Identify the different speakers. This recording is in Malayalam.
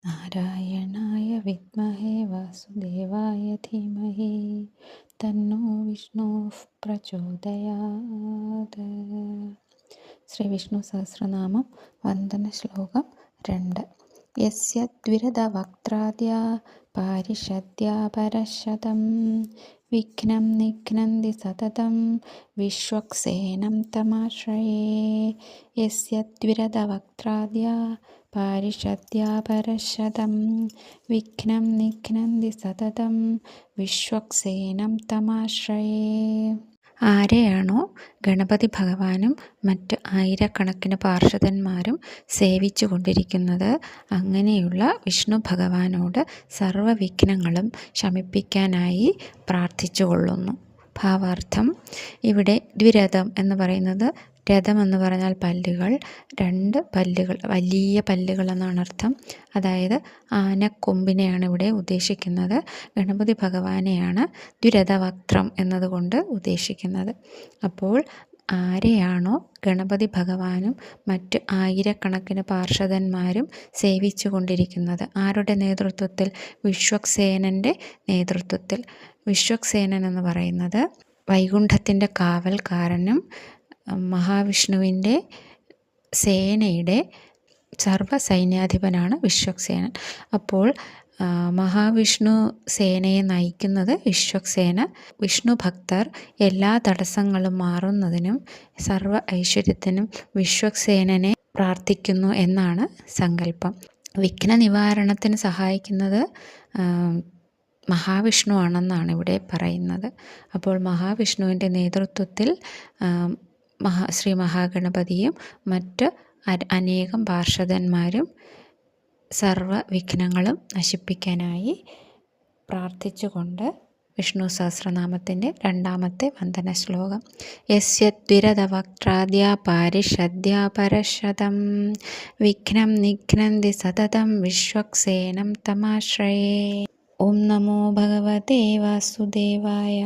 Speaker 1: നാരായണായ വിദ്മഹേ വാസുദേവായ ധീമഹി തന്നോ വിഷ്ണുഃ പ്രചോദയാത്. ശ്രീ വിഷ്ണു സഹസ്രനാമം വന്ദന ശ്ലോകം 2. യസ്യ ദ്വിരദവക്ത്രാദ്യാ പാരിഷദ്യാ പരശതം വിഘ്നം നിഘ്നന്തി സതതം വിശ്വക്സേനം തമാശ്രയേ. യസ്യ ദ്വിരദവക്ത്രാദ്യാ പാരിഷദ്യാ പരശതം വിഘ്നം നിഘ്നന്തി സതതം വിശ്വക്സേനം തമാശ്രയേ. ആരെയാണോ ഗണപതി ഭഗവാനും മറ്റ് ആയിരക്കണക്കിന് പാർഷദന്മാരും സേവിച്ചു കൊണ്ടിരിക്കുന്നത്, അങ്ങനെയുള്ള വിഷ്ണു ഭഗവാനോട് സർവ്വവിഘ്നങ്ങളും ശമിപ്പിക്കാനായി പ്രാർത്ഥിച്ചു കൊള്ളുന്നു. ഭാവാർത്ഥം: ഇവിടെ ദ്വിരഥം എന്ന് പറയുന്നത്, രഥം എന്ന് പറഞ്ഞാൽ പല്ലുകൾ, 2 പല്ലുകൾ, വലിയ പല്ലുകൾ എന്നാണ് അർത്ഥം. അതായത് ആനക്കൊമ്പിനെയാണ് ഇവിടെ ഉദ്ദേശിക്കുന്നത്. ഗണപതി ഭഗവാനെയാണ് ദ്വിരഥവക്ത്രം എന്നതുകൊണ്ട് ഉദ്ദേശിക്കുന്നത്. അപ്പോൾ ആരെയാണോ ഗണപതി ഭഗവാനും മറ്റ് ആയിരക്കണക്കിന് പാർഷദന്മാരും സേവിച്ചു കൊണ്ടിരിക്കുന്നത്, ആരുടെ നേതൃത്വത്തിൽ? വിശ്വക്സേനൻ്റെ നേതൃത്വത്തിൽ. വിശ്വക്സേനൻ എന്ന് പറയുന്നത് വൈകുണ്ഠത്തിൻ്റെ കാവൽക്കാരനും മഹാവിഷ്ണുവിൻ്റെ സേനയുടെ സർവ്വസൈന്യാധിപനാണ് വിശ്വക്സേനൻ. അപ്പോൾ മഹാവിഷ്ണു സേനയെ നയിക്കുന്നത് വിശ്വക്സേന. വിഷ്ണു ഭക്തർ എല്ലാ തടസ്സങ്ങളും മാറുന്നതിനും സർവ്വ ഐശ്വര്യത്തിനും വിശ്വക്സേനനെ പ്രാർത്ഥിക്കുന്നു എന്നാണ് സങ്കല്പം. വിഘ്ന നിവാരണത്തിന് സഹായിക്കുന്നത് മഹാവിഷ്ണു ആണെന്നാണ് ഇവിടെ പറയുന്നത്. അപ്പോൾ മഹാവിഷ്ണുവിൻ്റെ നേതൃത്വത്തിൽ ശ്രീ മഹാഗണപതിയും മറ്റ് അനേകം പാർഷദന്മാരും സർവ്വ വിഘ്നങ്ങളും നശിപ്പിക്കാനായി പ്രാർത്ഥിച്ചുകൊണ്ട് വിഷ്ണു സഹസ്രനാമത്തിൻ്റെ 2ാമത്തെ വന്ദന ശ്ലോകം. യസ്യ ദ്വിരദവക്ത്രാദ്യാ പാരിഷദ്യാ പരശതം വിഘ്നം നിഘ്നന്തി സതതം വിശ്വക്സേനം തമാശ്രയേ. ഓം നമോ ഭഗവതേ വാസുദേവായ.